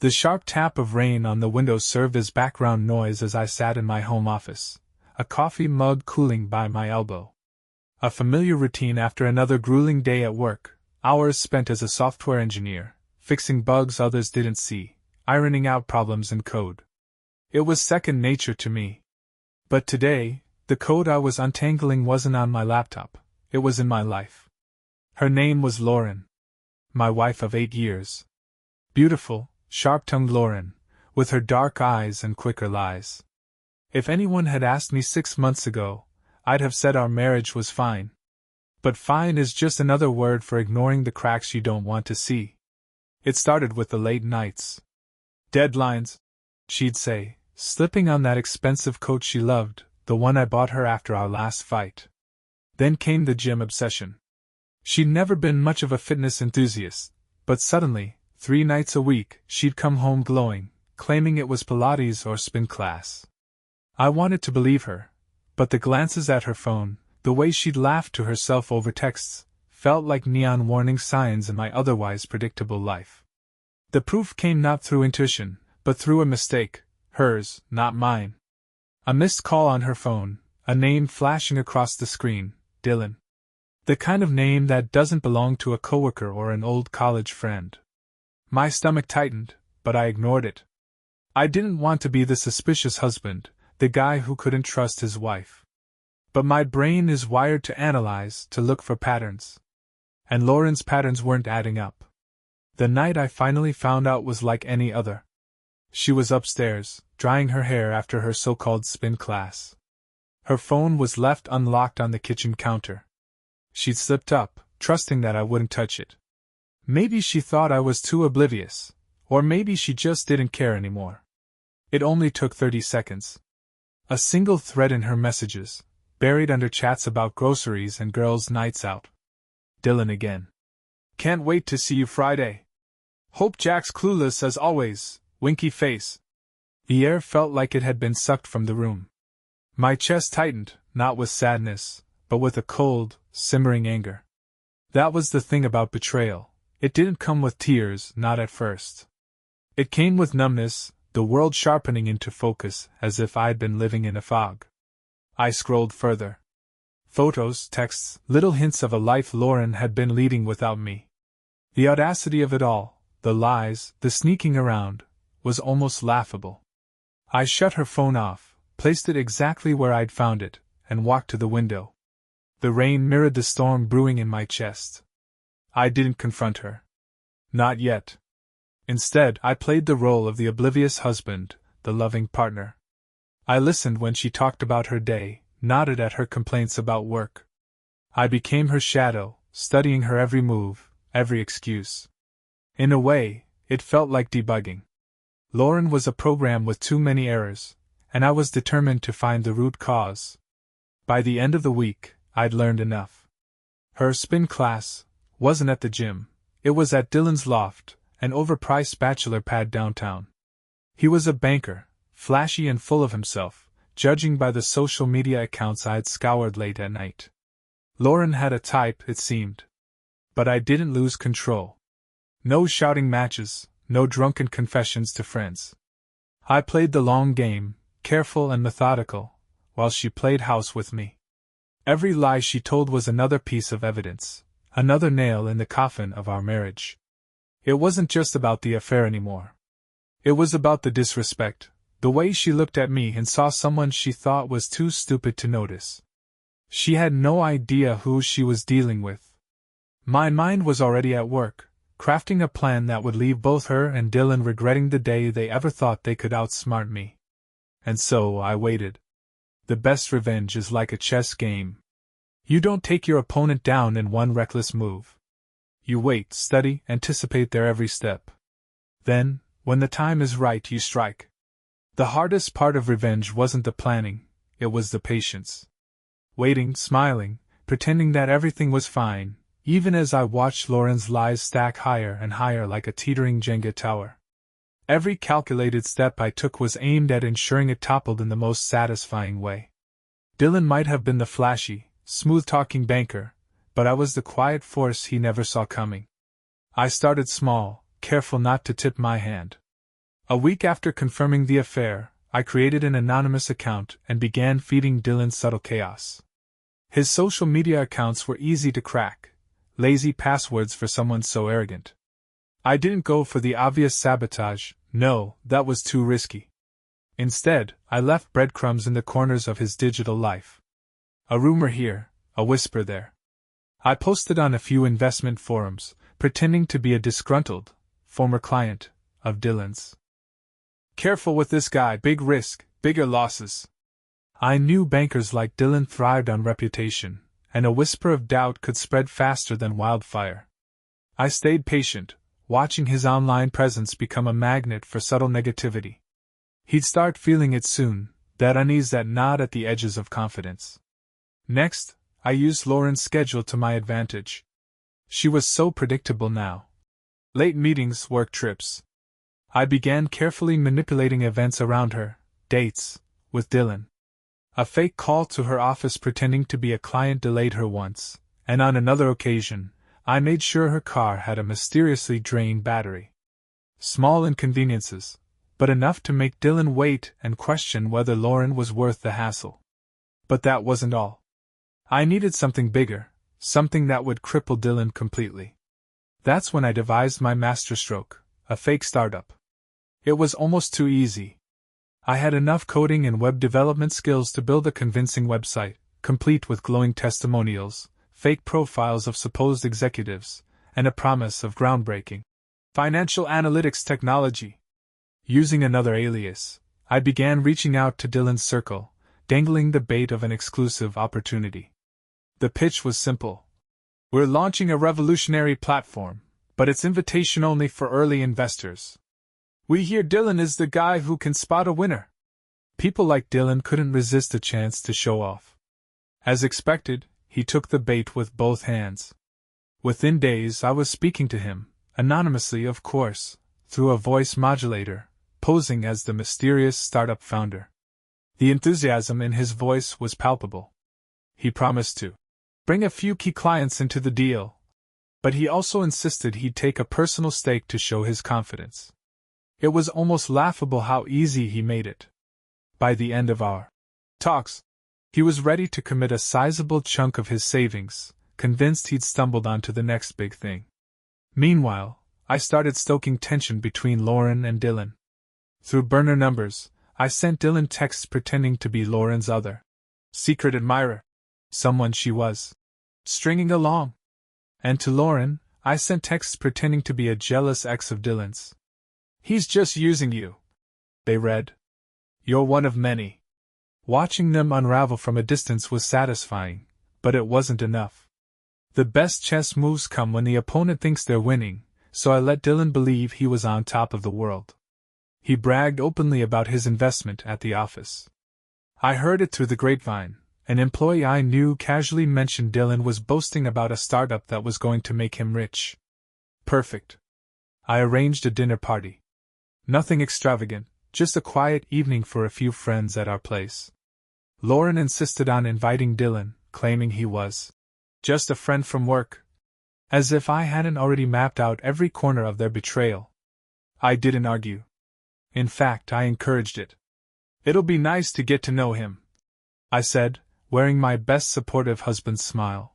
The sharp tap of rain on the window served as background noise as I sat in my home office, a coffee mug cooling by my elbow. A familiar routine after another grueling day at work, hours spent as a software engineer, fixing bugs others didn't see, ironing out problems in code. It was second nature to me. But today, the code I was untangling wasn't on my laptop, it was in my life. Her name was Lauren. My wife of 8 years. Beautiful, sharp-tongued Lauren, with her dark eyes and quicker lies. If anyone had asked me 6 months ago, I'd have said our marriage was fine. But fine is just another word for ignoring the cracks you don't want to see. It started with the late nights. Deadlines, she'd say, slipping on that expensive coat she loved, the one I bought her after our last fight. Then came the gym obsession. She'd never been much of a fitness enthusiast, but suddenly, 3 nights a week, she'd come home glowing, claiming it was Pilates or spin class. I wanted to believe her, but the glances at her phone, the way she'd laughed to herself over texts, felt like neon warning signs in my otherwise predictable life. The proof came not through intuition, but through a mistake, hers, not mine. A missed call on her phone, a name flashing across the screen, Dylan. The kind of name that doesn't belong to a coworker or an old college friend. My stomach tightened, but I ignored it. I didn't want to be the suspicious husband, the guy who couldn't trust his wife. But my brain is wired to analyze, to look for patterns. And Lauren's patterns weren't adding up. The night I finally found out was like any other. She was upstairs, drying her hair after her so-called spin class. Her phone was left unlocked on the kitchen counter. She'd slipped up, trusting that I wouldn't touch it. Maybe she thought I was too oblivious, or maybe she just didn't care anymore. It only took 30 seconds. A single thread in her messages, buried under chats about groceries and girls' nights out. Dylan again. Can't wait to see you Friday. Hope Jack's clueless as always, winky face. The air felt like it had been sucked from the room. My chest tightened, not with sadness, but with a cold, simmering anger. That was the thing about betrayal. It didn't come with tears, not at first. It came with numbness, the world sharpening into focus as if I'd been living in a fog. I scrolled further. Photos, texts, little hints of a life Lauren had been leading without me. The audacity of it all, the lies, the sneaking around, was almost laughable. I shut her phone off, placed it exactly where I'd found it, and walked to the window. The rain mirrored the storm brewing in my chest. I didn't confront her. Not yet. Instead, I played the role of the oblivious husband, the loving partner. I listened when she talked about her day, nodded at her complaints about work. I became her shadow, studying her every move, every excuse. In a way, it felt like debugging. Lauren was a program with too many errors, and I was determined to find the root cause. By the end of the week, I'd learned enough. Her spin class wasn't at the gym, it was at Dylan's loft, an overpriced bachelor pad downtown. He was a banker, flashy and full of himself, judging by the social media accounts I'd scoured late at night. Lauren had a type, it seemed. But I didn't lose control. No shouting matches, no drunken confessions to friends. I played the long game, careful and methodical, while she played house with me. Every lie she told was another piece of evidence, another nail in the coffin of our marriage. It wasn't just about the affair anymore. It was about the disrespect, the way she looked at me and saw someone she thought was too stupid to notice. She had no idea who she was dealing with. My mind was already at work, crafting a plan that would leave both her and Dylan regretting the day they ever thought they could outsmart me. And so I waited. The best revenge is like a chess game. You don't take your opponent down in one reckless move. You wait, study, anticipate their every step. Then, when the time is right, you strike. The hardest part of revenge wasn't the planning, it was the patience. Waiting, smiling, pretending that everything was fine, even as I watched Lauren's lies stack higher and higher like a teetering Jenga tower. Every calculated step I took was aimed at ensuring it toppled in the most satisfying way. Dylan might have been the flashy, smooth-talking banker, but I was the quiet force he never saw coming. I started small, careful not to tip my hand. A week after confirming the affair, I created an anonymous account and began feeding Dylan subtle chaos. His social media accounts were easy to crack, lazy passwords for someone so arrogant. I didn't go for the obvious sabotage, no, that was too risky. Instead, I left breadcrumbs in the corners of his digital life. A rumor here, a whisper there. I posted on a few investment forums, pretending to be a disgruntled, former client of Dylan's. Careful with this guy, big risk, bigger losses. I knew bankers like Dylan thrived on reputation, and a whisper of doubt could spread faster than wildfire. I stayed patient, watching his online presence become a magnet for subtle negativity. He'd start feeling it soon, that unease that gnawed at the edges of confidence. Next, I used Lauren's schedule to my advantage. She was so predictable now. Late meetings, work trips. I began carefully manipulating events around her, dates, with Dylan. A fake call to her office pretending to be a client delayed her once, and on another occasion, I made sure her car had a mysteriously drained battery. Small inconveniences, but enough to make Dylan wait and question whether Lauren was worth the hassle. But that wasn't all. I needed something bigger, something that would cripple Dylan completely. That's when I devised my masterstroke, a fake startup. It was almost too easy. I had enough coding and web development skills to build a convincing website, complete with glowing testimonials, fake profiles of supposed executives, and a promise of groundbreaking financial analytics technology. Using another alias, I began reaching out to Dylan's circle, dangling the bait of an exclusive opportunity. The pitch was simple. We're launching a revolutionary platform, but it's invitation only for early investors. We hear Dylan is the guy who can spot a winner. People like Dylan couldn't resist a chance to show off. As expected, he took the bait with both hands. Within days I was speaking to him, anonymously of course, through a voice modulator, posing as the mysterious startup founder. The enthusiasm in his voice was palpable. He promised to bring a few key clients into the deal, but he also insisted he'd take a personal stake to show his confidence. It was almost laughable how easy he made it. By the end of our talks, he was ready to commit a sizable chunk of his savings, convinced he'd stumbled onto the next big thing. Meanwhile, I started stoking tension between Lauren and Dylan. Through burner numbers, I sent Dylan texts pretending to be Lauren's other secret admirer, someone she was stringing along. And to Lauren, I sent texts pretending to be a jealous ex of Dylan's. He's just using you, they read. You're one of many. Watching them unravel from a distance was satisfying, but it wasn't enough. The best chess moves come when the opponent thinks they're winning, so I let Dylan believe he was on top of the world. He bragged openly about his investment at the office. I heard it through the grapevine. An employee I knew casually mentioned Dylan was boasting about a startup that was going to make him rich. Perfect. I arranged a dinner party. Nothing extravagant, just a quiet evening for a few friends at our place. Lauren insisted on inviting Dylan, claiming he was just a friend from work. As if I hadn't already mapped out every corner of their betrayal. I didn't argue. In fact, I encouraged it. It'll be nice to get to know him, I said, wearing my best supportive husband's smile.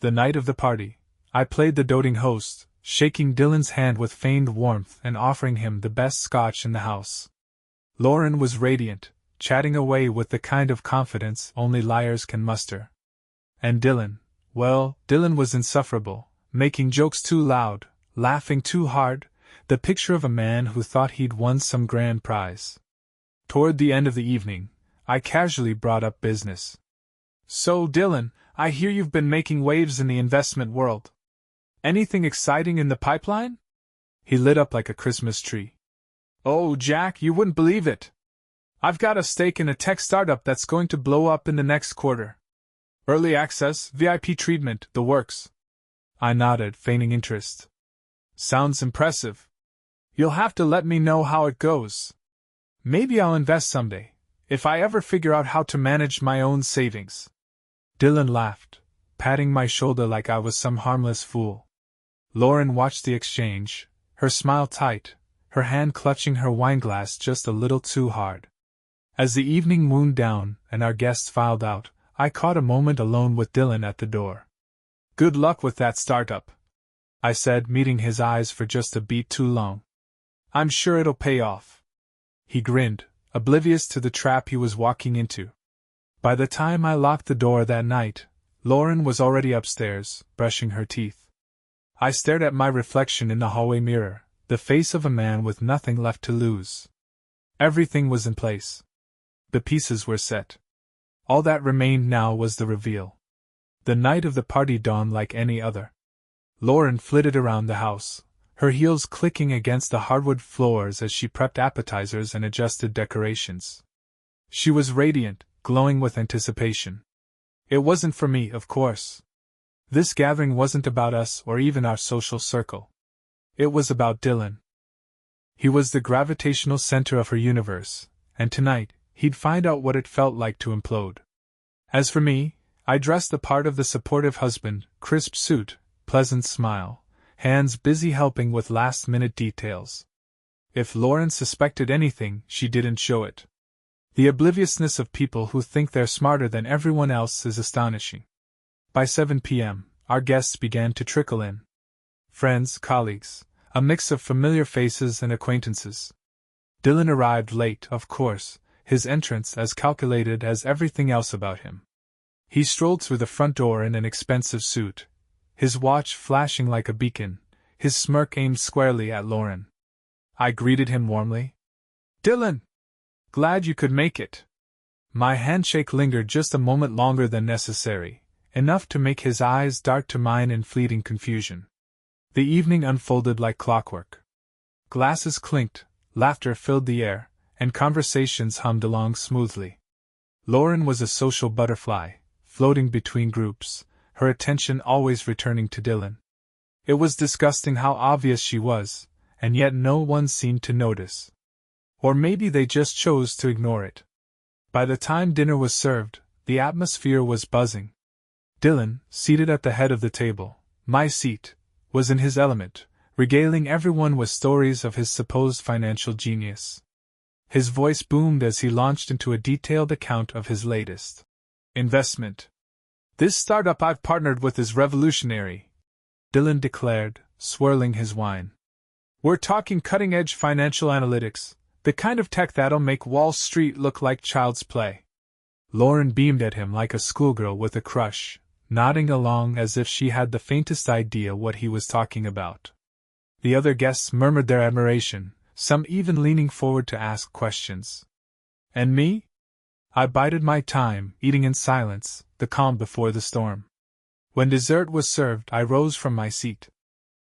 The night of the party, I played the doting host, shaking Dylan's hand with feigned warmth and offering him the best scotch in the house. Lauren was radiant, chatting away with the kind of confidence only liars can muster. And Dylan, well, Dylan was insufferable, making jokes too loud, laughing too hard, the picture of a man who thought he'd won some grand prize. Toward the end of the evening, I casually brought up business. So, Dylan, I hear you've been making waves in the investment world. Anything exciting in the pipeline? He lit up like a Christmas tree. Oh, Jack, you wouldn't believe it. I've got a stake in a tech startup that's going to blow up in the next quarter. Early access, VIP treatment, the works. I nodded, feigning interest. Sounds impressive. You'll have to let me know how it goes. Maybe I'll invest someday, if I ever figure out how to manage my own savings. Dylan laughed, patting my shoulder like I was some harmless fool. Lauren watched the exchange, her smile tight, her hand clutching her wineglass just a little too hard. As the evening wound down and our guests filed out, I caught a moment alone with Dylan at the door. "Good luck with that startup," I said, meeting his eyes for just a beat too long. "I'm sure it'll pay off." He grinned, oblivious to the trap he was walking into. By the time I locked the door that night, Lauren was already upstairs, brushing her teeth. I stared at my reflection in the hallway mirror, the face of a man with nothing left to lose. Everything was in place. The pieces were set. All that remained now was the reveal. The night of the party dawned like any other. Lauren flitted around the house, her heels clicking against the hardwood floors as she prepped appetizers and adjusted decorations. She was radiant, glowing with anticipation. It wasn't for me, of course. This gathering wasn't about us or even our social circle. It was about Dylan. He was the gravitational center of her universe, and tonight, he'd find out what it felt like to implode. As for me, I dressed the part of the supportive husband, crisp suit, pleasant smile, hands busy helping with last-minute details. If Lauren suspected anything, she didn't show it. The obliviousness of people who think they're smarter than everyone else is astonishing. By 7 p.m., our guests began to trickle in. Friends, colleagues, a mix of familiar faces and acquaintances. Dylan arrived late, of course, his entrance as calculated as everything else about him. He strolled through the front door in an expensive suit, his watch flashing like a beacon, his smirk aimed squarely at Lauren. I greeted him warmly. "Dylan! Glad you could make it." My handshake lingered just a moment longer than necessary, enough to make his eyes dart to mine in fleeting confusion. The evening unfolded like clockwork. Glasses clinked, laughter filled the air, and conversations hummed along smoothly. Lauren was a social butterfly, floating between groups, her attention always returning to Dylan. It was disgusting how obvious she was, and yet no one seemed to notice. Or maybe they just chose to ignore it. By the time dinner was served, the atmosphere was buzzing. Dylan, seated at the head of the table, my seat, was in his element, regaling everyone with stories of his supposed financial genius. His voice boomed as he launched into a detailed account of his latest investment. "This startup I've partnered with is revolutionary," Dylan declared, swirling his wine. "We're talking cutting-edge financial analytics, the kind of tech that'll make Wall Street look like child's play." Lauren beamed at him like a schoolgirl with a crush, nodding along as if she had the faintest idea what he was talking about. The other guests murmured their admiration, some even leaning forward to ask questions. And me? I bided my time, eating in silence, the calm before the storm. When dessert was served, I rose from my seat.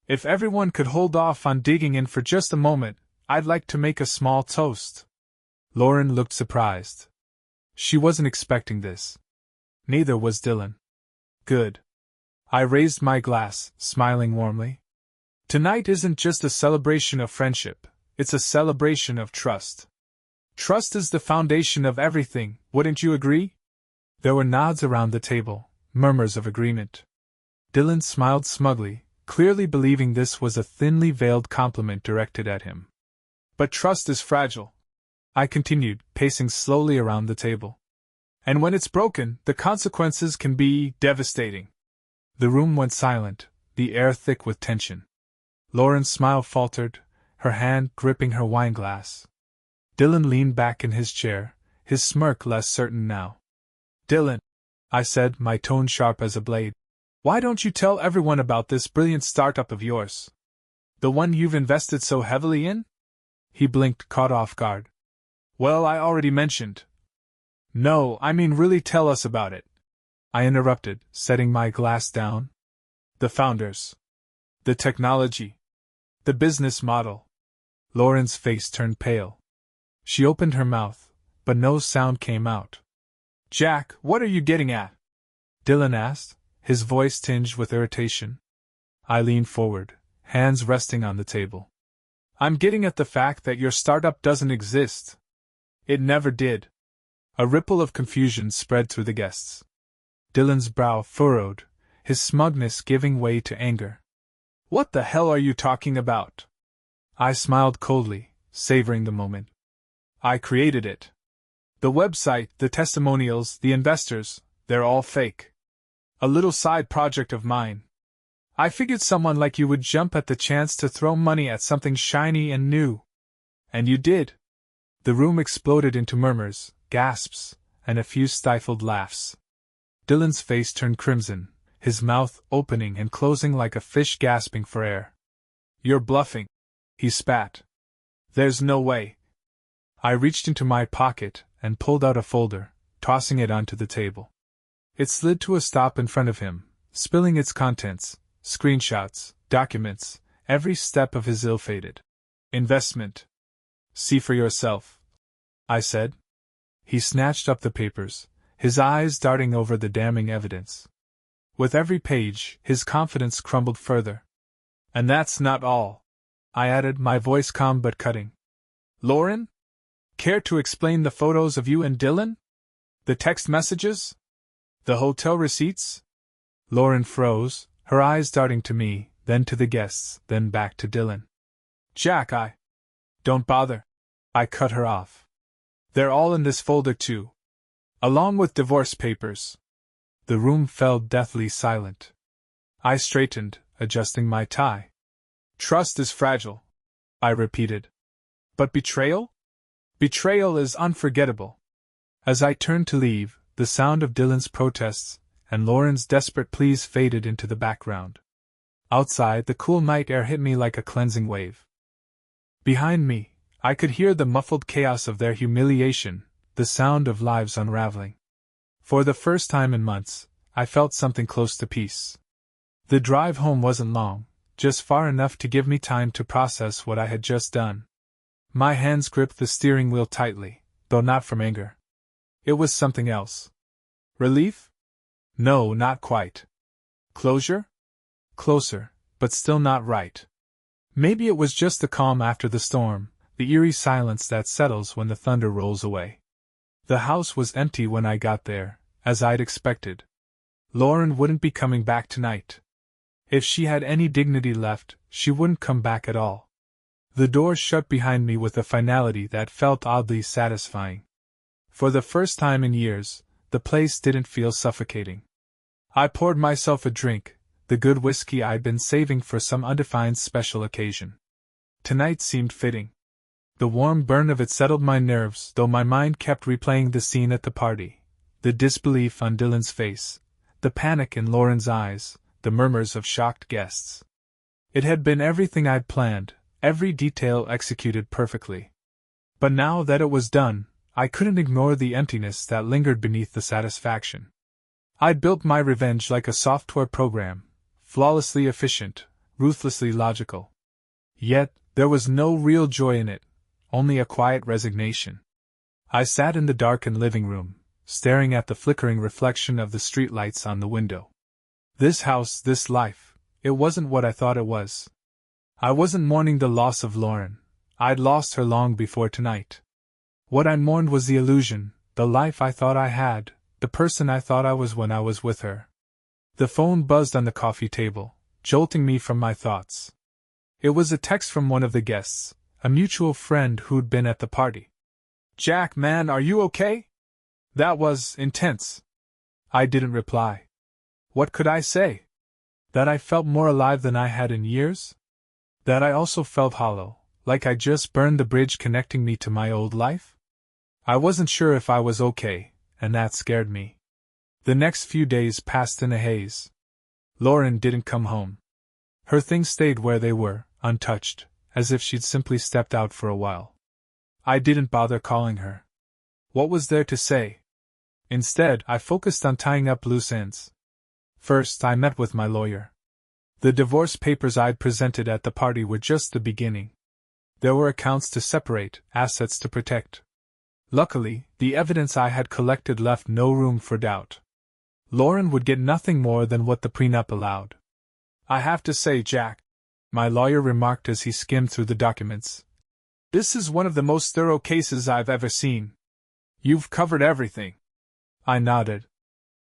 "If everyone could hold off on digging in for just a moment, I'd like to make a small toast." Lauren looked surprised. She wasn't expecting this. Neither was Dylan. "Good." I raised my glass, smiling warmly. "Tonight isn't just a celebration of friendship, it's a celebration of trust. Trust is the foundation of everything, wouldn't you agree?" There were nods around the table, murmurs of agreement. Dylan smiled smugly, clearly believing this was a thinly veiled compliment directed at him. "But trust is fragile," I continued, pacing slowly around the table. "And when it's broken, the consequences can be devastating." The room went silent, the air thick with tension. Lauren's smile faltered, her hand gripping her wineglass. Dylan leaned back in his chair, his smirk less certain now. "Dylan," I said, my tone sharp as a blade, "why don't you tell everyone about this brilliant startup of yours? The one you've invested so heavily in?" He blinked, caught off guard. "Well, I already mentioned." "No, I mean really tell us about it," I interrupted, setting my glass down. "The founders. The technology. The business model." Lauren's face turned pale. She opened her mouth, but no sound came out. "Jack, what are you getting at?" Dylan asked, his voice tinged with irritation. I leaned forward, hands resting on the table. "I'm getting at the fact that your startup doesn't exist. It never did." A ripple of confusion spread through the guests. Dylan's brow furrowed, his smugness giving way to anger. "What the hell are you talking about?" I smiled coldly, savoring the moment. I created it. The website, the testimonials, the investors, they're all fake. A little side project of mine. I figured someone like you would jump at the chance to throw money at something shiny and new. And you did. The room exploded into murmurs, gasps, and a few stifled laughs. Dylan's face turned crimson, his mouth opening and closing like a fish gasping for air. You're bluffing, he spat. There's no way. I reached into my pocket and pulled out a folder, tossing it onto the table. It slid to a stop in front of him, spilling its contents, screenshots, documents, every step of his ill-fated investment. See for yourself, I said. He snatched up the papers, his eyes darting over the damning evidence. With every page, his confidence crumbled further. And that's not all, I added, my voice calm but cutting. Lauren? Care to explain the photos of you and Dylan? The text messages? The hotel receipts? Lauren froze, her eyes darting to me, then to the guests, then back to Dylan. Jack, Don't bother. I cut her off. They're all in this folder too. Along with divorce papers. The room fell deathly silent. I straightened, adjusting my tie. Trust is fragile, I repeated. But betrayal? Betrayal is unforgettable. As I turned to leave, the sound of Dylan's protests and Lauren's desperate pleas faded into the background. Outside, the cool night air hit me like a cleansing wave. Behind me, I could hear the muffled chaos of their humiliation, the sound of lives unraveling. For the first time in months, I felt something close to peace. The drive home wasn't long, just far enough to give me time to process what I had just done. My hands gripped the steering wheel tightly, though not from anger. It was something else. Relief? No, not quite. Closure? Closer, but still not right. Maybe it was just the calm after the storm, the eerie silence that settles when the thunder rolls away. The house was empty when I got there, as I'd expected. Lauren wouldn't be coming back tonight. If she had any dignity left, she wouldn't come back at all. The door shut behind me with a finality that felt oddly satisfying. For the first time in years, the place didn't feel suffocating. I poured myself a drink, the good whiskey I'd been saving for some undefined special occasion. Tonight seemed fitting. The warm burn of it settled my nerves, though my mind kept replaying the scene at the party, the disbelief on Dylan's face, the panic in Lauren's eyes, the murmurs of shocked guests. It had been everything I'd planned, every detail executed perfectly. But now that it was done, I couldn't ignore the emptiness that lingered beneath the satisfaction. I'd built my revenge like a software program, flawlessly efficient, ruthlessly logical. Yet, there was no real joy in it, only a quiet resignation. I sat in the darkened living room, staring at the flickering reflection of the streetlights on the window. This house, this life, it wasn't what I thought it was. I wasn't mourning the loss of Lauren. I'd lost her long before tonight. What I mourned was the illusion, the life I thought I had, the person I thought I was when I was with her. The phone buzzed on the coffee table, jolting me from my thoughts. It was a text from one of the guests, a mutual friend who'd been at the party. Jack, man, are you okay? That was intense. I didn't reply. What could I say? That I felt more alive than I had in years? That I also felt hollow, like I just burned the bridge connecting me to my old life? I wasn't sure if I was okay, and that scared me. The next few days passed in a haze. Lauren didn't come home. Her things stayed where they were, untouched, as if she'd simply stepped out for a while. I didn't bother calling her. What was there to say? Instead, I focused on tying up loose ends. First, I met with my lawyer. The divorce papers I'd presented at the party were just the beginning. There were accounts to separate, assets to protect. Luckily, the evidence I had collected left no room for doubt. Lauren would get nothing more than what the prenup allowed. I have to say, Jack, my lawyer remarked as he skimmed through the documents, this is one of the most thorough cases I've ever seen. You've covered everything. I nodded.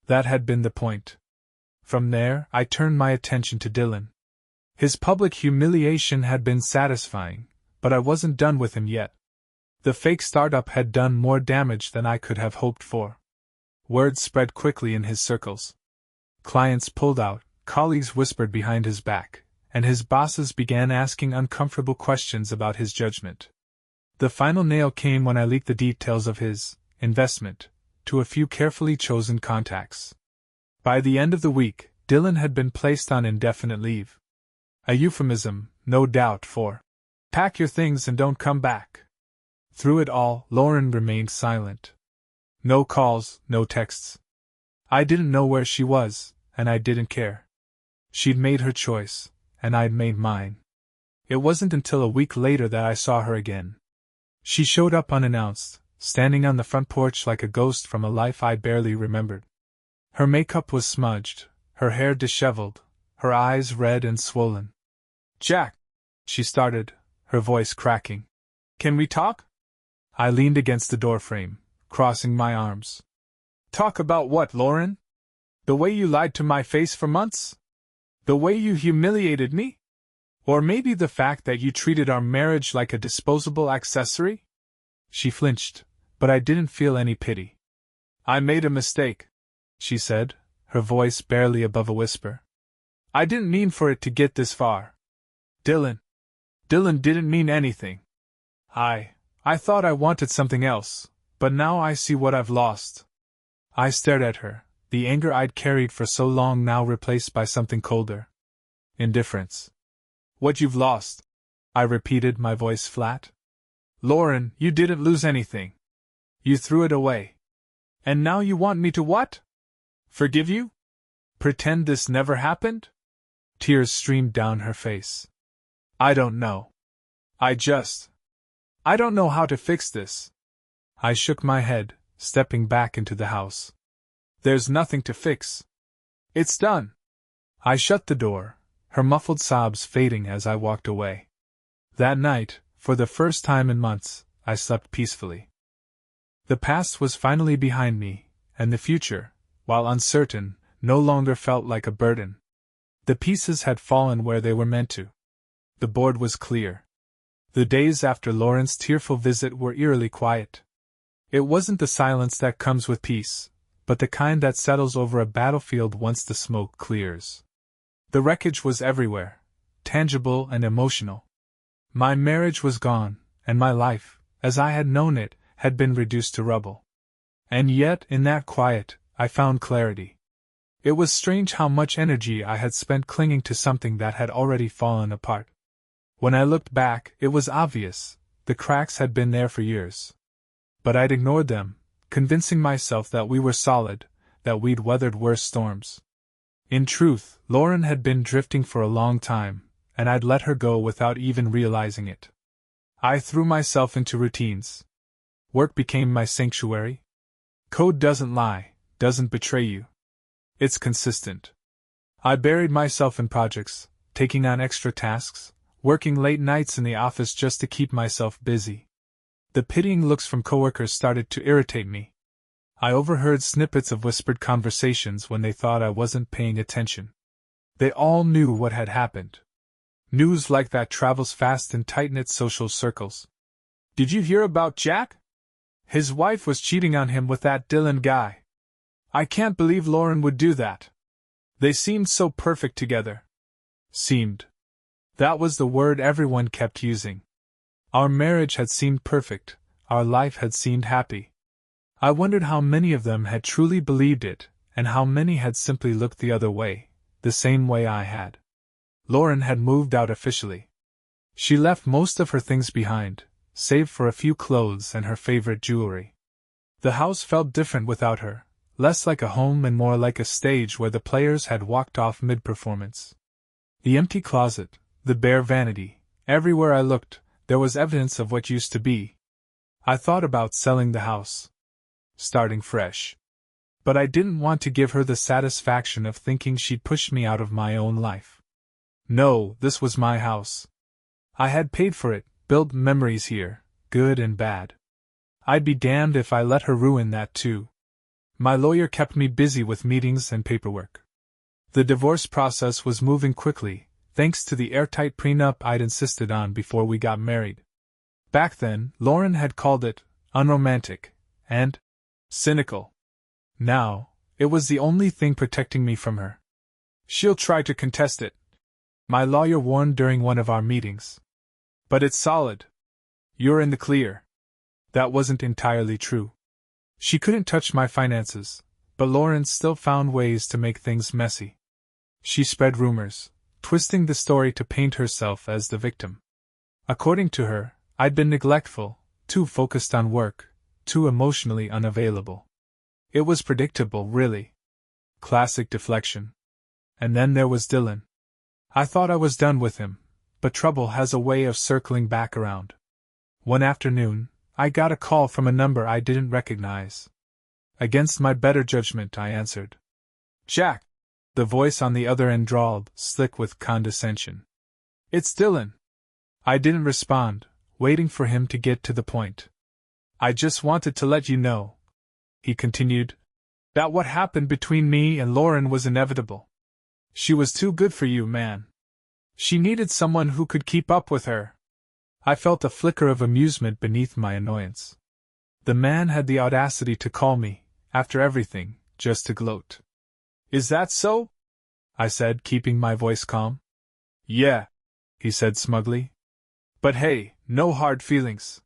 That had been the point. From there, I turned my attention to Dylan. His public humiliation had been satisfying, but I wasn't done with him yet. The fake startup had done more damage than I could have hoped for. Word spread quickly in his circles. Clients pulled out, colleagues whispered behind his back, and his bosses began asking uncomfortable questions about his judgment. The final nail came when I leaked the details of his investment to a few carefully chosen contacts. By the end of the week, Dylan had been placed on indefinite leave. A euphemism, no doubt, for pack your things and don't come back. Through it all, Lauren remained silent. No calls, no texts. I didn't know where she was, and I didn't care. She'd made her choice, and I'd made mine. It wasn't until a week later that I saw her again. She showed up unannounced, standing on the front porch like a ghost from a life I barely remembered. Her makeup was smudged, her hair disheveled, her eyes red and swollen. "Jack," she started, her voice cracking. "Can we talk?" I leaned against the doorframe, crossing my arms. "Talk about what, Lauren? The way you lied to my face for months? The way you humiliated me? Or maybe the fact that you treated our marriage like a disposable accessory?" She flinched, but I didn't feel any pity. "I made a mistake," she said, her voice barely above a whisper. "I didn't mean for it to get this far. Dylan didn't mean anything. I thought I wanted something else, but now I see what I've lost." I stared at her, the anger I'd carried for so long now replaced by something colder. Indifference. "What you've lost," I repeated, my voice flat. "Lauren, you didn't lose anything. You threw it away. And now you want me to what? Forgive you? Pretend this never happened?" Tears streamed down her face. "I don't know. I don't know how to fix this." I shook my head, stepping back into the house. "There's nothing to fix. It's done." I shut the door, her muffled sobs fading as I walked away. That night, for the first time in months, I slept peacefully. The past was finally behind me, and the future, while uncertain, no longer felt like a burden. The pieces had fallen where they were meant to. The board was clear. The days after Lauren's tearful visit were eerily quiet. It wasn't the silence that comes with peace, but the kind that settles over a battlefield once the smoke clears. The wreckage was everywhere, tangible and emotional. My marriage was gone, and my life, as I had known it, had been reduced to rubble. And yet, in that quiet, I found clarity. It was strange how much energy I had spent clinging to something that had already fallen apart. When I looked back, it was obvious, the cracks had been there for years. But I'd ignored them, convincing myself that we were solid, that we'd weathered worse storms. In truth, Lauren had been drifting for a long time, and I'd let her go without even realizing it. I threw myself into routines. Work became my sanctuary. Code doesn't lie, doesn't betray you. It's consistent. I buried myself in projects, taking on extra tasks, working late nights in the office just to keep myself busy. The pitying looks from coworkers started to irritate me. I overheard snippets of whispered conversations when they thought I wasn't paying attention. They all knew what had happened. News like that travels fast in tight-knit social circles. "Did you hear about Jack? His wife was cheating on him with that Dylan guy. I can't believe Lauren would do that. They seemed so perfect together." Seemed. That was the word everyone kept using. Our marriage had seemed perfect, our life had seemed happy. I wondered how many of them had truly believed it, and how many had simply looked the other way, the same way I had. Lauren had moved out officially. She left most of her things behind, save for a few clothes and her favorite jewelry. The house felt different without her, less like a home and more like a stage where the players had walked off mid-performance. The empty closet, the bare vanity, everywhere I looked, there was evidence of what used to be. I thought about selling the house. Starting fresh. But I didn't want to give her the satisfaction of thinking she'd pushed me out of my own life. No, this was my house. I had paid for it, built memories here, good and bad. I'd be damned if I let her ruin that too. My lawyer kept me busy with meetings and paperwork. The divorce process was moving quickly, thanks to the airtight prenup I'd insisted on before we got married. Back then, Lauren had called it unromantic and cynical. Now, it was the only thing protecting me from her. She'll try to contest it, my lawyer warned during one of our meetings. But it's solid. You're in the clear. That wasn't entirely true. She couldn't touch my finances, but Lauren still found ways to make things messy. She spread rumors, twisting the story to paint herself as the victim. According to her, I'd been neglectful, too focused on work, too emotionally unavailable. It was predictable, really. Classic deflection. And then there was Dylan. I thought I was done with him, but trouble has a way of circling back around. One afternoon, I got a call from a number I didn't recognize. Against my better judgment, I answered. Jack, the voice on the other end drawled, slick with condescension. It's Dylan. I didn't respond, waiting for him to get to the point. I just wanted to let you know, he continued, that what happened between me and Lauren was inevitable. She was too good for you, man. She needed someone who could keep up with her. I felt a flicker of amusement beneath my annoyance. The man had the audacity to call me, after everything, just to gloat. Is that so? I said, keeping my voice calm. Yeah, he said smugly. But hey, no hard feelings.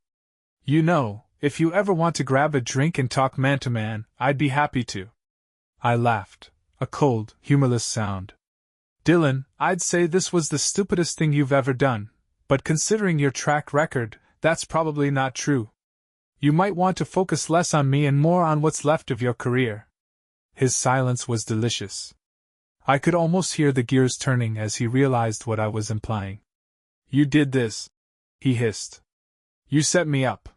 You know, if you ever want to grab a drink and talk man to man, I'd be happy to. I laughed, a cold, humorless sound. Dylan, I'd say this was the stupidest thing you've ever done, but considering your track record, that's probably not true. You might want to focus less on me and more on what's left of your career. His silence was delicious. I could almost hear the gears turning as he realized what I was implying. You did this, he hissed. You set me up.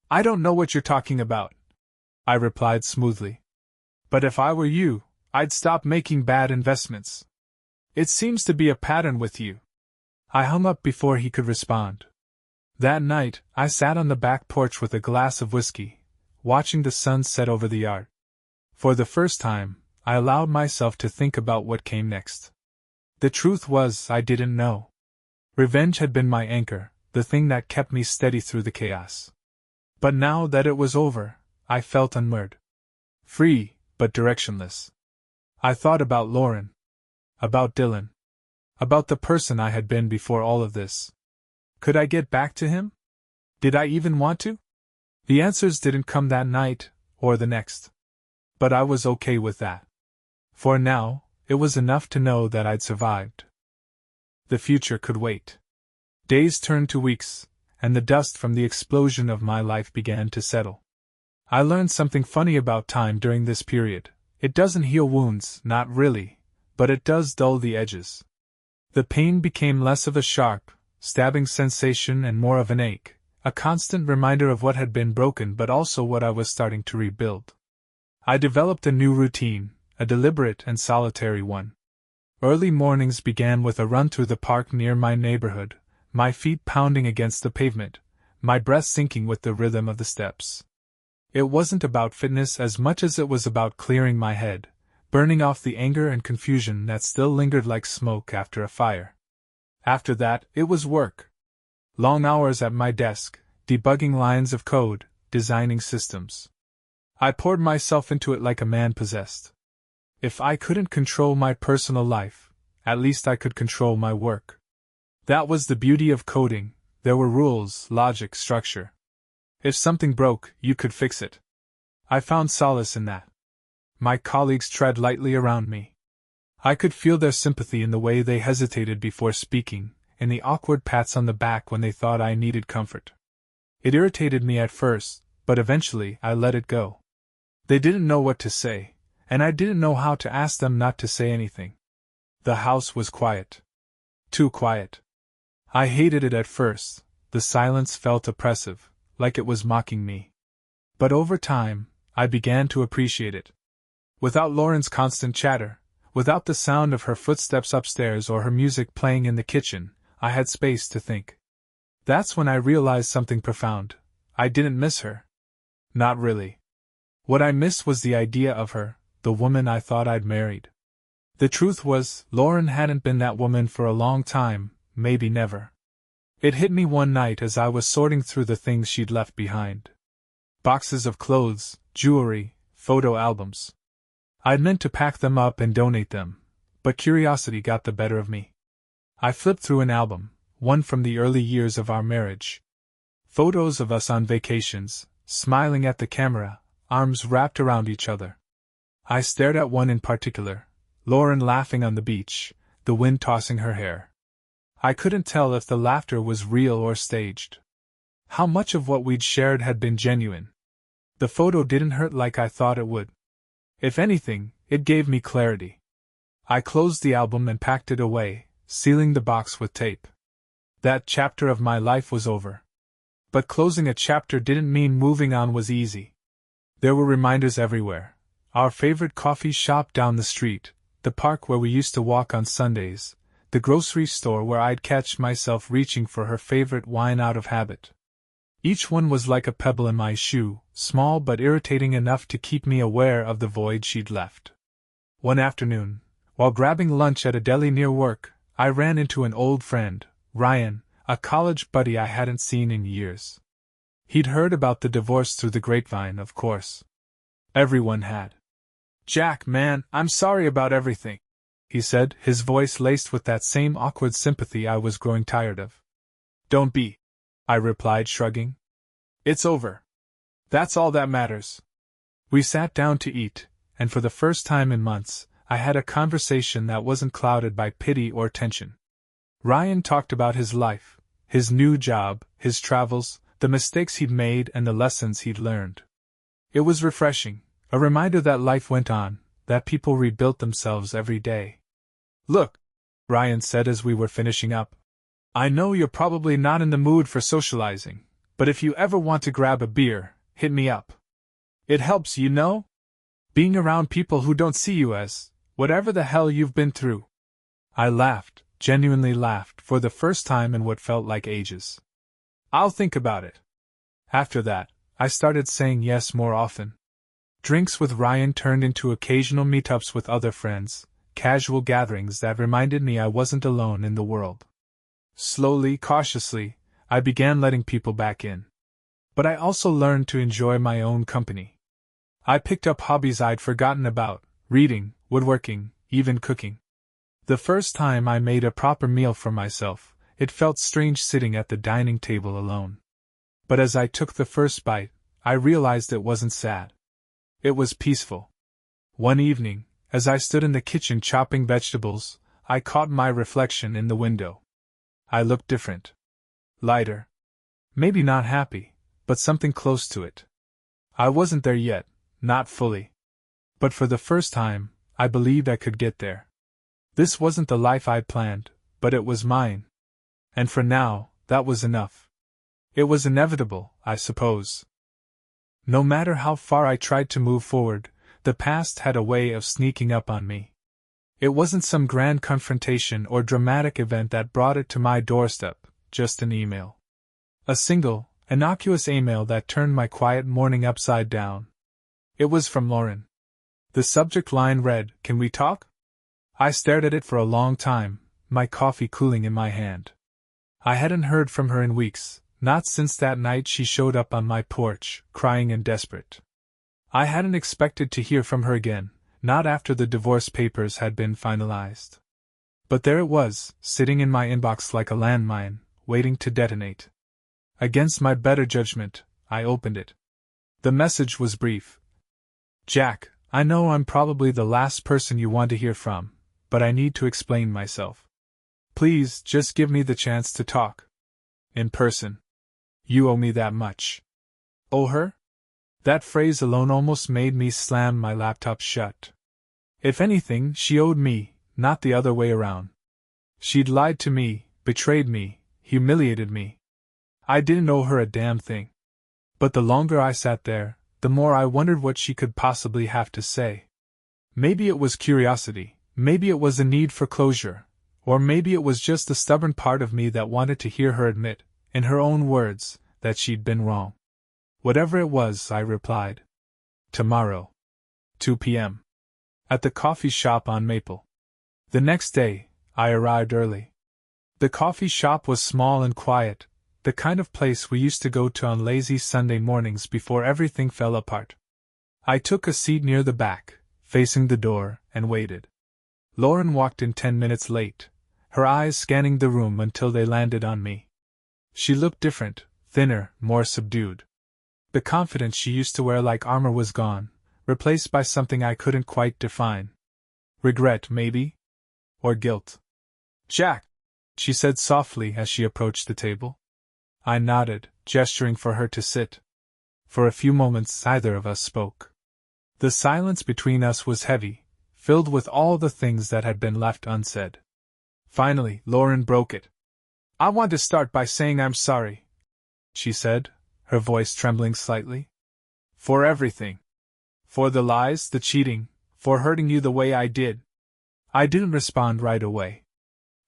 I don't know what you're talking about, I replied smoothly. But if I were you, I'd stop making bad investments. It seems to be a pattern with you. I hung up before he could respond. That night, I sat on the back porch with a glass of whiskey, watching the sun set over the yard. For the first time, I allowed myself to think about what came next. The truth was, I didn't know. Revenge had been my anchor, the thing that kept me steady through the chaos. But now that it was over, I felt unmoored. Free, but directionless. I thought about Lauren. About Dylan. About the person I had been before all of this. Could I get back to him? Did I even want to? The answers didn't come that night, or the next. But I was okay with that. For now, it was enough to know that I'd survived. The future could wait. Days turned to weeks, and the dust from the explosion of my life began to settle. I learned something funny about time during this period. It doesn't heal wounds, not really, but it does dull the edges. The pain became less of a sharp, stabbing sensation and more of an ache, a constant reminder of what had been broken but also what I was starting to rebuild. I developed a new routine, a deliberate and solitary one. Early mornings began with a run through the park near my neighborhood, my feet pounding against the pavement, my breath syncing with the rhythm of the steps. It wasn't about fitness as much as it was about clearing my head, burning off the anger and confusion that still lingered like smoke after a fire. After that, it was work. Long hours at my desk, debugging lines of code, designing systems. I poured myself into it like a man possessed. If I couldn't control my personal life, at least I could control my work. That was the beauty of coding. There were rules, logic, structure. If something broke, you could fix it. I found solace in that. My colleagues tread lightly around me. I could feel their sympathy in the way they hesitated before speaking, in the awkward pats on the back when they thought I needed comfort. It irritated me at first, but eventually I let it go. They didn't know what to say, and I didn't know how to ask them not to say anything. The house was quiet. Too quiet. I hated it at first. The silence felt oppressive, like it was mocking me. But over time, I began to appreciate it. Without Lauren's constant chatter, without the sound of her footsteps upstairs or her music playing in the kitchen, I had space to think. That's when I realized something profound. I didn't miss her. Not really. What I missed was the idea of her, the woman I thought I'd married. The truth was, Lauren hadn't been that woman for a long time, maybe never. It hit me one night as I was sorting through the things she'd left behind. Boxes of clothes, jewelry, photo albums. I'd meant to pack them up and donate them, but curiosity got the better of me. I flipped through an album, one from the early years of our marriage. Photos of us on vacations, smiling at the camera, arms wrapped around each other. I stared at one in particular, Lauren laughing on the beach, the wind tossing her hair. I couldn't tell if the laughter was real or staged. How much of what we'd shared had been genuine? The photo didn't hurt like I thought it would. If anything, it gave me clarity. I closed the album and packed it away, sealing the box with tape. That chapter of my life was over. But closing a chapter didn't mean moving on was easy. There were reminders everywhere. Our favorite coffee shop down the street, the park where we used to walk on Sundays, the grocery store where I'd catch myself reaching for her favorite wine out of habit. Each one was like a pebble in my shoe, small but irritating enough to keep me aware of the void she'd left. One afternoon, while grabbing lunch at a deli near work, I ran into an old friend, Ryan, a college buddy I hadn't seen in years. He'd heard about the divorce through the grapevine, of course. Everyone had. "Jack, man, I'm sorry about everything," he said, his voice laced with that same awkward sympathy I was growing tired of. "Don't be," I replied, shrugging. "It's over. That's all that matters." We sat down to eat, and for the first time in months, I had a conversation that wasn't clouded by pity or tension. Ryan talked about his life, his new job, his travels, the mistakes he'd made and the lessons he'd learned. It was refreshing, a reminder that life went on, that people rebuilt themselves every day. "Look," Ryan said as we were finishing up, "I know you're probably not in the mood for socializing, but if you ever want to grab a beer, hit me up. It helps, you know? Being around people who don't see you as, whatever the hell you've been through." I laughed, genuinely laughed, for the first time in what felt like ages. "I'll think about it." After that, I started saying yes more often. Drinks with Ryan turned into occasional meetups with other friends, casual gatherings that reminded me I wasn't alone in the world. Slowly, cautiously, I began letting people back in. But I also learned to enjoy my own company. I picked up hobbies I'd forgotten about, reading, woodworking, even cooking. The first time I made a proper meal for myself, it felt strange sitting at the dining table alone. But as I took the first bite, I realized it wasn't sad. It was peaceful. One evening, as I stood in the kitchen chopping vegetables, I caught my reflection in the window. I looked different. Lighter. Maybe not happy, but something close to it. I wasn't there yet, not fully. But for the first time, I believed I could get there. This wasn't the life I'd planned, but it was mine. And for now, that was enough. It was inevitable, I suppose. No matter how far I tried to move forward, the past had a way of sneaking up on me. It wasn't some grand confrontation or dramatic event that brought it to my doorstep, just an email. A single, innocuous email that turned my quiet morning upside down. It was from Lauren. The subject line read, "Can we talk?" I stared at it for a long time, my coffee cooling in my hand. I hadn't heard from her in weeks, not since that night she showed up on my porch, crying and desperate. I hadn't expected to hear from her again, not after the divorce papers had been finalized. But there it was, sitting in my inbox like a landmine, waiting to detonate. Against my better judgment, I opened it. The message was brief. "Jack, I know I'm probably the last person you want to hear from, but I need to explain myself. Please, just give me the chance to talk. In person. You owe me that much." Owe her? That phrase alone almost made me slam my laptop shut. If anything, she owed me, not the other way around. She'd lied to me, betrayed me, humiliated me. I didn't owe her a damn thing. But the longer I sat there, the more I wondered what she could possibly have to say. Maybe it was curiosity, maybe it was a need for closure, or maybe it was just the stubborn part of me that wanted to hear her admit, in her own words, that she'd been wrong. Whatever it was, I replied. Tomorrow. 2 p.m. At the coffee shop on Maple. The next day, I arrived early. The coffee shop was small and quiet, the kind of place we used to go to on lazy Sunday mornings before everything fell apart. I took a seat near the back, facing the door, and waited. Lauren walked in 10 minutes late, her eyes scanning the room until they landed on me. She looked different, thinner, more subdued. The confidence she used to wear like armor was gone, replaced by something I couldn't quite define. Regret, maybe? Or guilt. "Jack," she said softly as she approached the table. I nodded, gesturing for her to sit. For a few moments neither of us spoke. The silence between us was heavy, filled with all the things that had been left unsaid. Finally, Lauren broke it. "I want to start by saying I'm sorry," she said, her voice trembling slightly. "For everything. For the lies, the cheating, for hurting you the way I did." I didn't respond right away.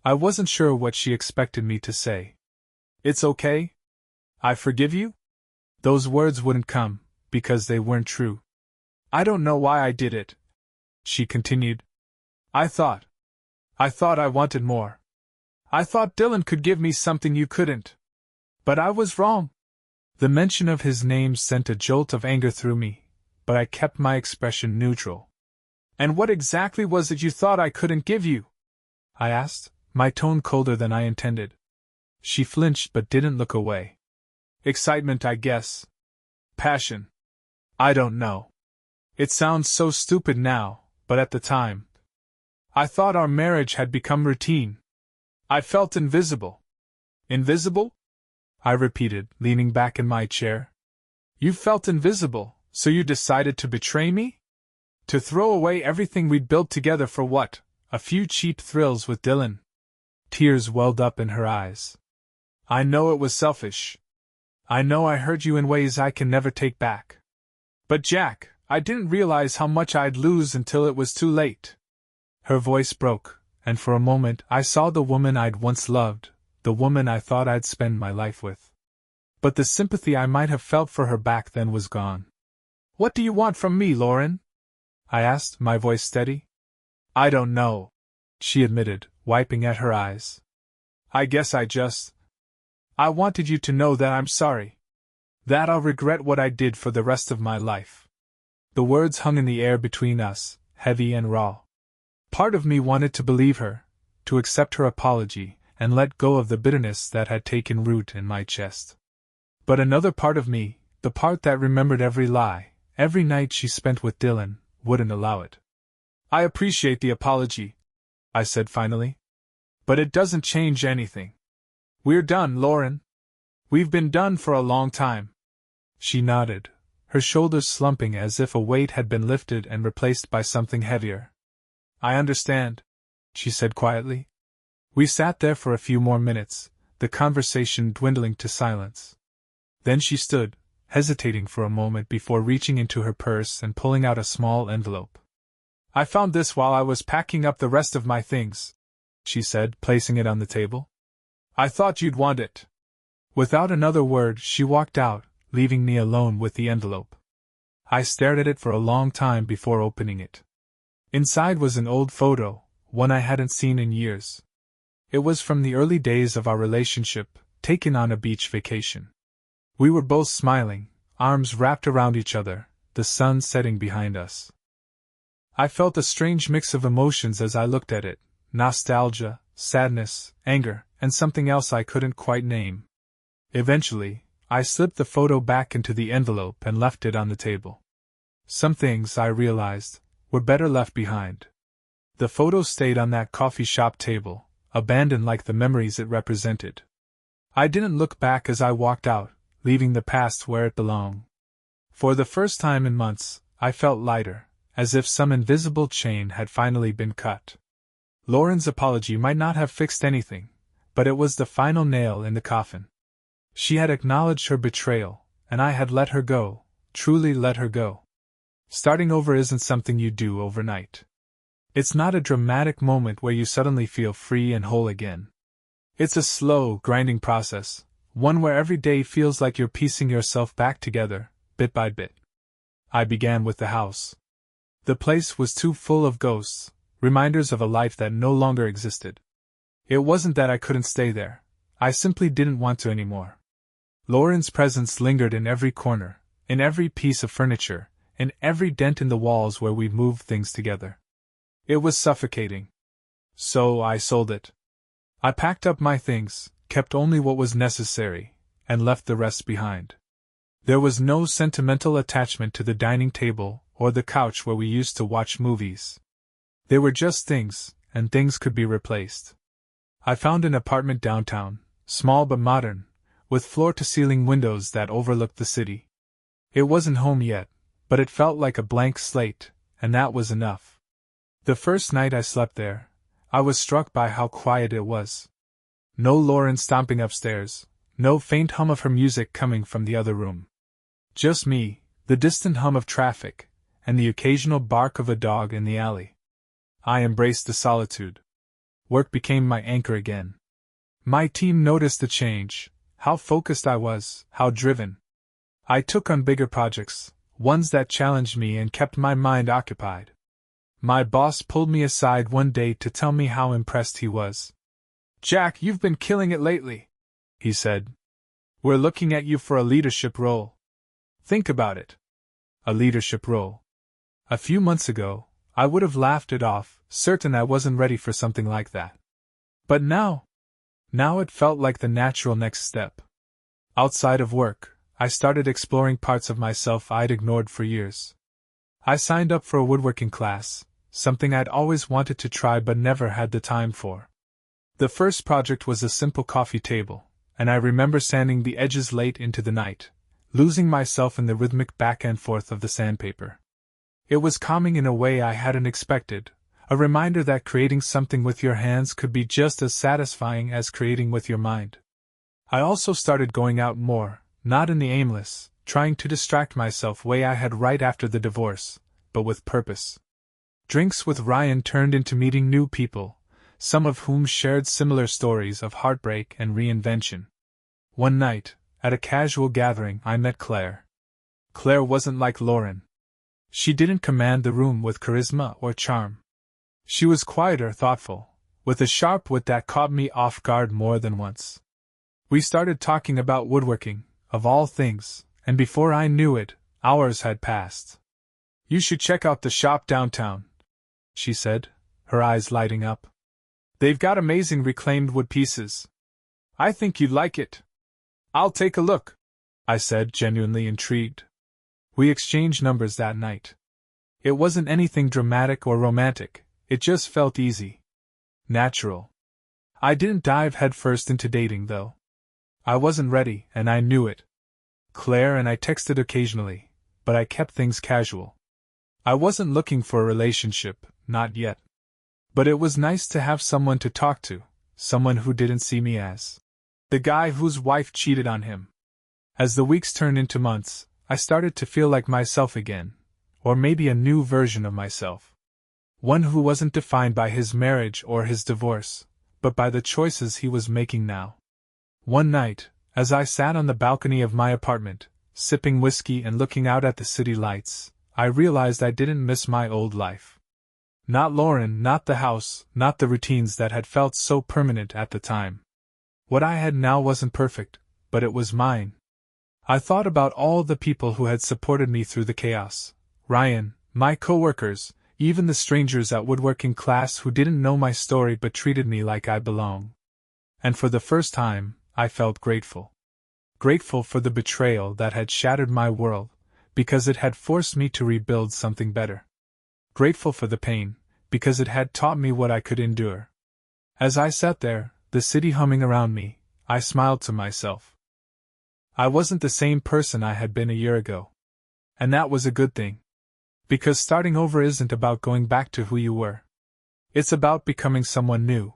I wasn't sure what she expected me to say. "It's okay? I forgive you?" Those words wouldn't come, because they weren't true. "I don't know why I did it," she continued. I thought I wanted more. I thought Dylan could give me something you couldn't. But I was wrong." The mention of his name sent a jolt of anger through me, but I kept my expression neutral. "And what exactly was it you thought I couldn't give you?" I asked, my tone colder than I intended. She flinched but didn't look away. "Excitement, I guess. Passion. I don't know. It sounds so stupid now, but at the time, I thought our marriage had become routine. I felt invisible." "Invisible?" I repeated, leaning back in my chair. "You felt invisible, so you decided to betray me? To throw away everything we'd built together for what? A few cheap thrills with Dylan?" Tears welled up in her eyes. "I know it was selfish. I know I hurt you in ways I can never take back. But Jack, I didn't realize how much I'd lose until it was too late." Her voice broke, and for a moment I saw the woman I'd once loved, the woman I thought I'd spend my life with. But the sympathy I might have felt for her back then was gone. "What do you want from me, Lauren?" I asked, my voice steady. "I don't know," she admitted, wiping at her eyes. "I guess I wanted you to know that I'm sorry. That I'll regret what I did for the rest of my life." The words hung in the air between us, heavy and raw. Part of me wanted to believe her, to accept her apology, and let go of the bitterness that had taken root in my chest. But another part of me, the part that remembered every lie, every night she spent with Dylan, wouldn't allow it. "I appreciate the apology," I said finally. "But it doesn't change anything. We're done, Lauren. We've been done for a long time." She nodded, her shoulders slumping as if a weight had been lifted and replaced by something heavier. "I understand," she said quietly. We sat there for a few more minutes, the conversation dwindling to silence. Then she stood, hesitating for a moment before reaching into her purse and pulling out a small envelope. "I found this while I was packing up the rest of my things," she said, placing it on the table. "I thought you'd want it." Without another word, she walked out, leaving me alone with the envelope. I stared at it for a long time before opening it. Inside was an old photo, one I hadn't seen in years. It was from the early days of our relationship, taken on a beach vacation. We were both smiling, arms wrapped around each other, the sun setting behind us. I felt a strange mix of emotions as I looked at it: nostalgia, sadness, anger, and something else I couldn't quite name. Eventually, I slipped the photo back into the envelope and left it on the table. Some things, I realized, were better left behind. The photo stayed on that coffee shop table, abandoned like the memories it represented. I didn't look back as I walked out, leaving the past where it belonged. For the first time in months, I felt lighter, as if some invisible chain had finally been cut. Lauren's apology might not have fixed anything, but it was the final nail in the coffin. She had acknowledged her betrayal, and I had let her go, truly let her go. Starting over isn't something you do overnight. It's not a dramatic moment where you suddenly feel free and whole again. It's a slow, grinding process, one where every day feels like you're piecing yourself back together, bit by bit. I began with the house. The place was too full of ghosts, reminders of a life that no longer existed. It wasn't that I couldn't stay there. I simply didn't want to anymore. Lauren's presence lingered in every corner, in every piece of furniture, in every dent in the walls where we moved things together. It was suffocating. So I sold it. I packed up my things, kept only what was necessary, and left the rest behind. There was no sentimental attachment to the dining table or the couch where we used to watch movies. They were just things, and things could be replaced. I found an apartment downtown, small but modern, with floor-to-ceiling windows that overlooked the city. It wasn't home yet, but it felt like a blank slate, and that was enough. The first night I slept there, I was struck by how quiet it was. No Lauren stomping upstairs, no faint hum of her music coming from the other room. Just me, the distant hum of traffic, and the occasional bark of a dog in the alley. I embraced the solitude. Work became my anchor again. My team noticed the change, how focused I was, how driven. I took on bigger projects, ones that challenged me and kept my mind occupied. My boss pulled me aside one day to tell me how impressed he was. "Jack, you've been killing it lately," he said. "We're looking at you for a leadership role. Think about it. A leadership role." A few months ago, I would have laughed it off, certain I wasn't ready for something like that. But now it felt like the natural next step. Outside of work, I started exploring parts of myself I'd ignored for years. I signed up for a woodworking class, something I'd always wanted to try but never had the time for. The first project was a simple coffee table, and I remember sanding the edges late into the night, losing myself in the rhythmic back and forth of the sandpaper. It was calming in a way I hadn't expected, a reminder that creating something with your hands could be just as satisfying as creating with your mind. I also started going out more, not in the aimless, trying to distract myself way I had right after the divorce, but with purpose. Drinks with Ryan turned into meeting new people, some of whom shared similar stories of heartbreak and reinvention. One night, at a casual gathering, I met Claire. Claire wasn't like Lauren. She didn't command the room with charisma or charm. She was quieter, thoughtful, with a sharp wit that caught me off guard more than once. We started talking about woodworking, of all things, and before I knew it, hours had passed. "You should check out the shop downtown," she said, her eyes lighting up. "They've got amazing reclaimed wood pieces. I think you'd like it." "I'll take a look," I said, genuinely intrigued. We exchanged numbers that night. It wasn't anything dramatic or romantic, it just felt easy. Natural. I didn't dive headfirst into dating, though. I wasn't ready, and I knew it. Claire and I texted occasionally, but I kept things casual. I wasn't looking for a relationship, not yet. But it was nice to have someone to talk to, someone who didn't see me as the guy whose wife cheated on him. As the weeks turned into months, I started to feel like myself again, or maybe a new version of myself. One who wasn't defined by his marriage or his divorce, but by the choices he was making now. One night, as I sat on the balcony of my apartment, sipping whiskey and looking out at the city lights, I realized I didn't miss my old life. Not Lauren, not the house, not the routines that had felt so permanent at the time. What I had now wasn't perfect, but it was mine. I thought about all the people who had supported me through the chaos. Ryan, my coworkers, even the strangers at woodworking class who didn't know my story but treated me like I belonged. And for the first time, I felt grateful. Grateful for the betrayal that had shattered my world, because it had forced me to rebuild something better. Grateful for the pain, because it had taught me what I could endure. As I sat there, the city humming around me, I smiled to myself. I wasn't the same person I had been a year ago. And that was a good thing. Because starting over isn't about going back to who you were. It's about becoming someone new.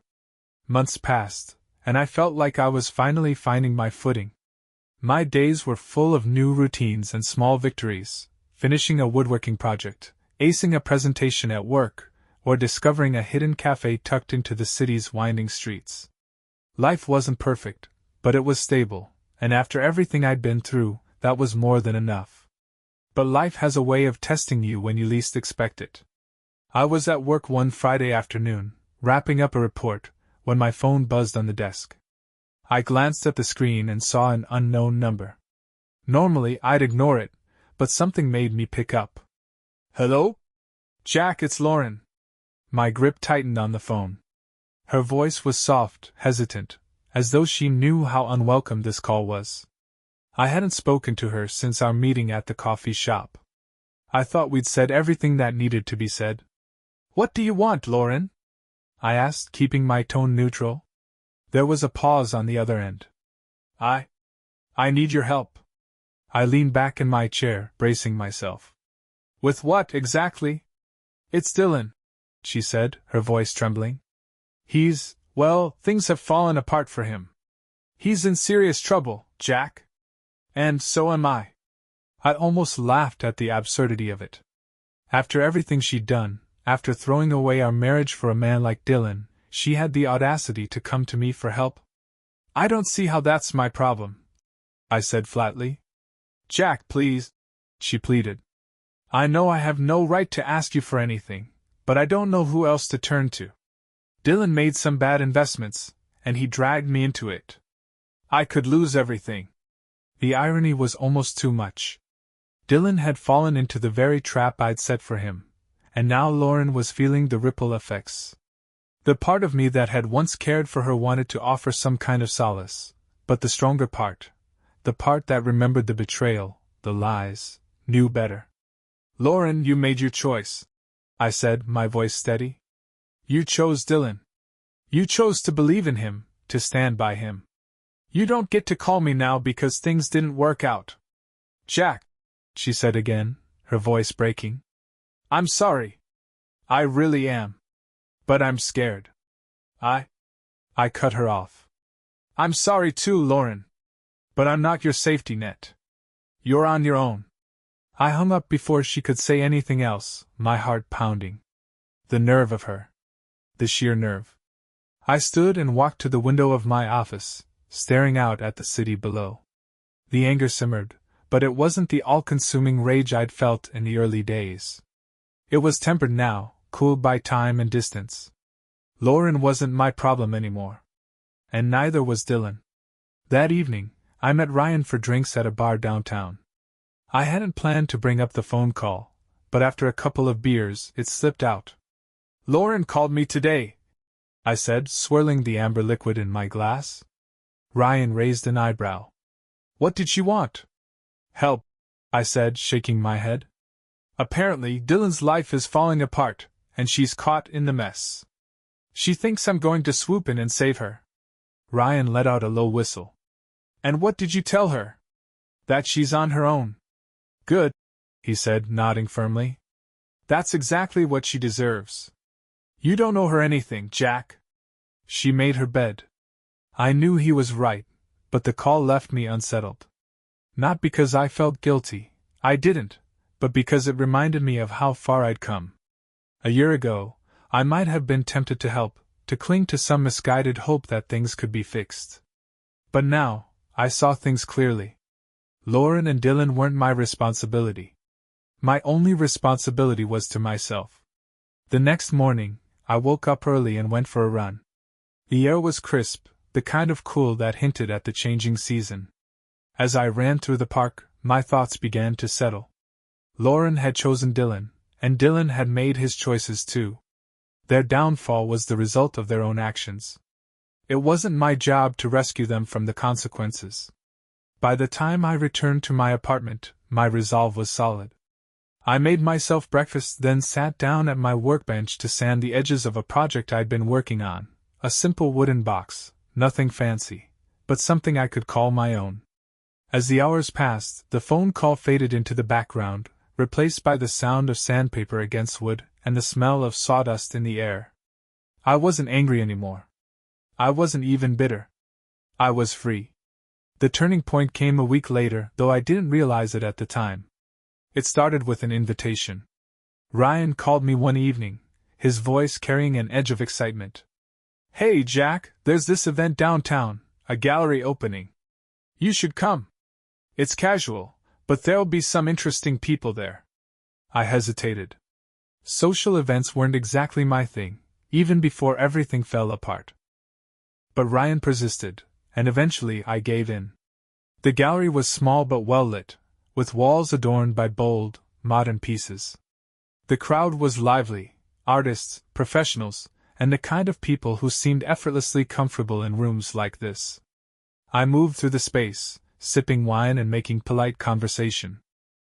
Months passed, and I felt like I was finally finding my footing. My days were full of new routines and small victories, finishing a woodworking project, acing a presentation at work, or discovering a hidden cafe tucked into the city's winding streets. Life wasn't perfect, but it was stable, and after everything I'd been through, that was more than enough. But life has a way of testing you when you least expect it. I was at work one Friday afternoon, wrapping up a report, when my phone buzzed on the desk. I glanced at the screen and saw an unknown number. Normally, I'd ignore it, but something made me pick up. "Hello? Jack, it's Lauren." My grip tightened on the phone. Her voice was soft, hesitant, as though she knew how unwelcome this call was. I hadn't spoken to her since our meeting at the coffee shop. I thought we'd said everything that needed to be said. "What do you want, Lauren?" I asked, keeping my tone neutral. There was a pause on the other end. I need your help." I leaned back in my chair, bracing myself. "With what, exactly?" "It's Dylan," she said, her voice trembling. Things have fallen apart for him. He's in serious trouble, Jack. And so am I." I almost laughed at the absurdity of it. After everything she'd done, after throwing away our marriage for a man like Dylan, she had the audacity to come to me for help. "I don't see how that's my problem," I said flatly. "Jack, please," she pleaded. "I know I have no right to ask you for anything, but I don't know who else to turn to. Dylan made some bad investments, and he dragged me into it. I could lose everything." The irony was almost too much. Dylan had fallen into the very trap I'd set for him, and now Lauren was feeling the ripple effects. The part of me that had once cared for her wanted to offer some kind of solace, but the stronger part, the part that remembered the betrayal, the lies, knew better. "Lauren, you made your choice," I said, my voice steady. "You chose Dylan. You chose to believe in him, to stand by him. You don't get to call me now because things didn't work out." "Jack," she said again, her voice breaking. "I'm sorry. I really am. But I'm scared." I cut her off. "I'm sorry too, Lauren. But I'm not your safety net. You're on your own." I hung up before she could say anything else, my heart pounding. The nerve of her. The sheer nerve. I stood and walked to the window of my office, staring out at the city below. The anger simmered, but it wasn't the all-consuming rage I'd felt in the early days. It was tempered now, cooled by time and distance. Lauren wasn't my problem anymore. And neither was Dylan. That evening, I met Ryan for drinks at a bar downtown. I hadn't planned to bring up the phone call, but after a couple of beers, it slipped out. "Lauren called me today," I said, swirling the amber liquid in my glass. Ryan raised an eyebrow. "What did she want?" "Help," I said, shaking my head. "Apparently, Dylan's life is falling apart, and she's caught in the mess. She thinks I'm going to swoop in and save her." Ryan let out a low whistle. "And what did you tell her?" "That she's on her own." "Good," he said, nodding firmly. "That's exactly what she deserves. You don't owe her anything, Jack." She made her bed. I knew he was right, but the call left me unsettled. Not because I felt guilty, I didn't, but because it reminded me of how far I'd come. A year ago, I might have been tempted to help, to cling to some misguided hope that things could be fixed. But now, I saw things clearly. Lauren and Dylan weren't my responsibility. My only responsibility was to myself. The next morning, I woke up early and went for a run. The air was crisp, the kind of cool that hinted at the changing season. As I ran through the park, my thoughts began to settle. Lauren had chosen Dylan, and Dylan had made his choices too. Their downfall was the result of their own actions. It wasn't my job to rescue them from the consequences. By the time I returned to my apartment, my resolve was solid. I made myself breakfast, then sat down at my workbench to sand the edges of a project I'd been working on, a simple wooden box, nothing fancy, but something I could call my own. As the hours passed, the phone call faded into the background, replaced by the sound of sandpaper against wood and the smell of sawdust in the air. I wasn't angry anymore. I wasn't even bitter. I was free. The turning point came a week later, though I didn't realize it at the time. It started with an invitation. Ryan called me one evening, his voice carrying an edge of excitement. "Hey, Jack, there's this event downtown, a gallery opening. You should come. It's casual, but there'll be some interesting people there." I hesitated. Social events weren't exactly my thing, even before everything fell apart. But Ryan persisted, and eventually I gave in. The gallery was small but well lit, with walls adorned by bold, modern pieces. The crowd was lively, artists, professionals, and the kind of people who seemed effortlessly comfortable in rooms like this. I moved through the space, sipping wine and making polite conversation.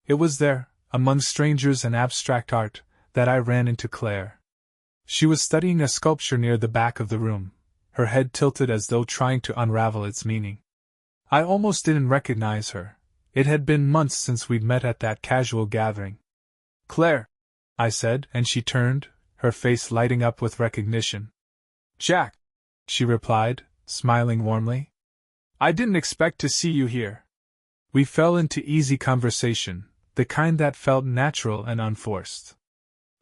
It was there, among strangers and abstract art, that I ran into Claire. She was studying a sculpture near the back of the room, her head tilted as though trying to unravel its meaning. I almost didn't recognize her. It had been months since we'd met at that casual gathering. "Claire," I said, and she turned, her face lighting up with recognition. "Jack," she replied, smiling warmly. "I didn't expect to see you here." We fell into easy conversation, the kind that felt natural and unforced.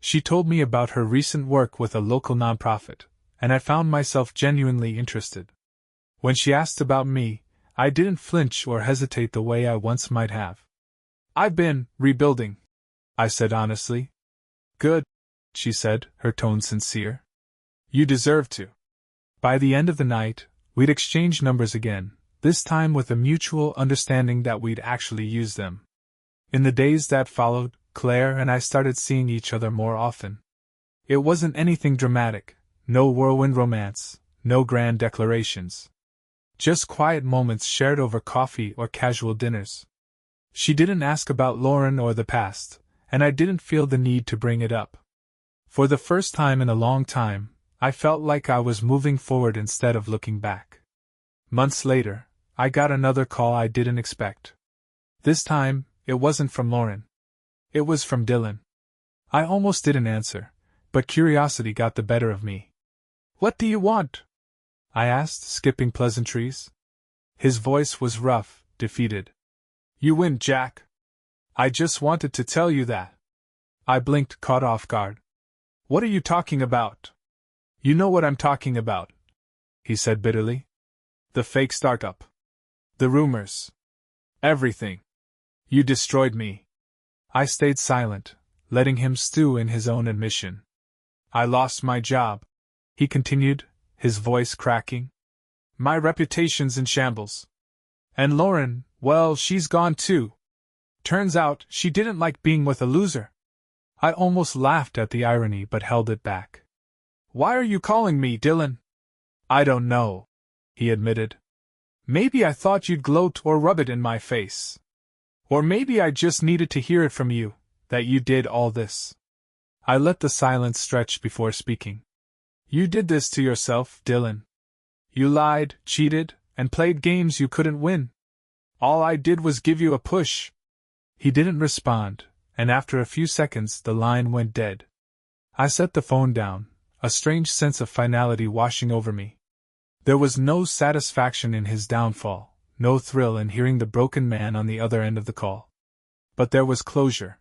She told me about her recent work with a local nonprofit, and I found myself genuinely interested. When she asked about me, I didn't flinch or hesitate the way I once might have. "I've been rebuilding," I said honestly. "Good," she said, her tone sincere. "You deserve to." By the end of the night, we'd exchanged numbers again, this time with a mutual understanding that we'd actually use them. In the days that followed, Claire and I started seeing each other more often. It wasn't anything dramatic, no whirlwind romance, no grand declarations. Just quiet moments shared over coffee or casual dinners. She didn't ask about Lauren or the past, and I didn't feel the need to bring it up. For the first time in a long time, I felt like I was moving forward instead of looking back. Months later, I got another call I didn't expect. This time, it wasn't from Lauren. It was from Dylan. I almost didn't answer, but curiosity got the better of me. "What do you want?" I asked, skipping pleasantries. His voice was rough, defeated. "You win, Jack. I just wanted to tell you that." I blinked, caught off guard. "What are you talking about?" "You know what I'm talking about," he said bitterly. "The fake startup. The rumors. Everything. You destroyed me." I stayed silent, letting him stew in his own admission. "I lost my job," he continued, his voice cracking. "My reputation's in shambles. And Lauren, well, she's gone too. Turns out, she didn't like being with a loser." I almost laughed at the irony but held it back. "Why are you calling me, Dylan?" "I don't know," he admitted. "Maybe I thought you'd gloat or rub it in my face. Or maybe I just needed to hear it from you, that you did all this." I let the silence stretch before speaking. "You did this to yourself, Dylan. You lied, cheated, and played games you couldn't win. All I did was give you a push." He didn't respond, and after a few seconds the line went dead. I set the phone down, a strange sense of finality washing over me. There was no satisfaction in his downfall, no thrill in hearing the broken man on the other end of the call. But there was closure.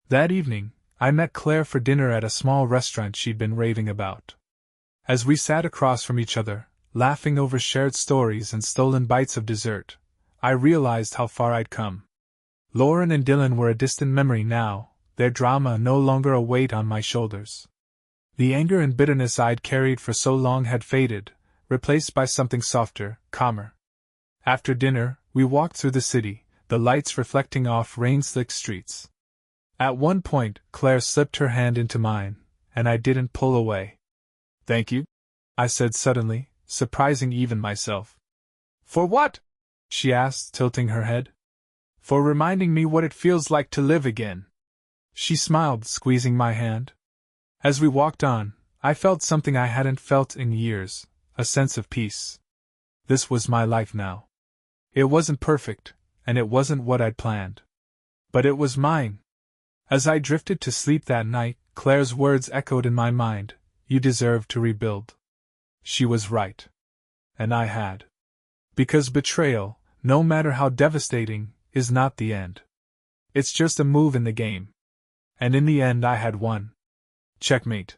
That evening, I met Claire for dinner at a small restaurant she'd been raving about. As we sat across from each other, laughing over shared stories and stolen bites of dessert, I realized how far I'd come. Lauren and Dylan were a distant memory now, their drama no longer a weight on my shoulders. The anger and bitterness I'd carried for so long had faded, replaced by something softer, calmer. After dinner, we walked through the city, the lights reflecting off rain-slicked streets. At one point, Claire slipped her hand into mine, and I didn't pull away. "Thank you," I said suddenly, surprising even myself. "For what?" she asked, tilting her head. "For reminding me what it feels like to live again." She smiled, squeezing my hand. As we walked on, I felt something I hadn't felt in years, a sense of peace. This was my life now. It wasn't perfect, and it wasn't what I'd planned. But it was mine. As I drifted to sleep that night, Claire's words echoed in my mind, "You deserve to rebuild." She was right. And I had. Because betrayal, no matter how devastating, is not the end. It's just a move in the game. And in the end I had won. Checkmate.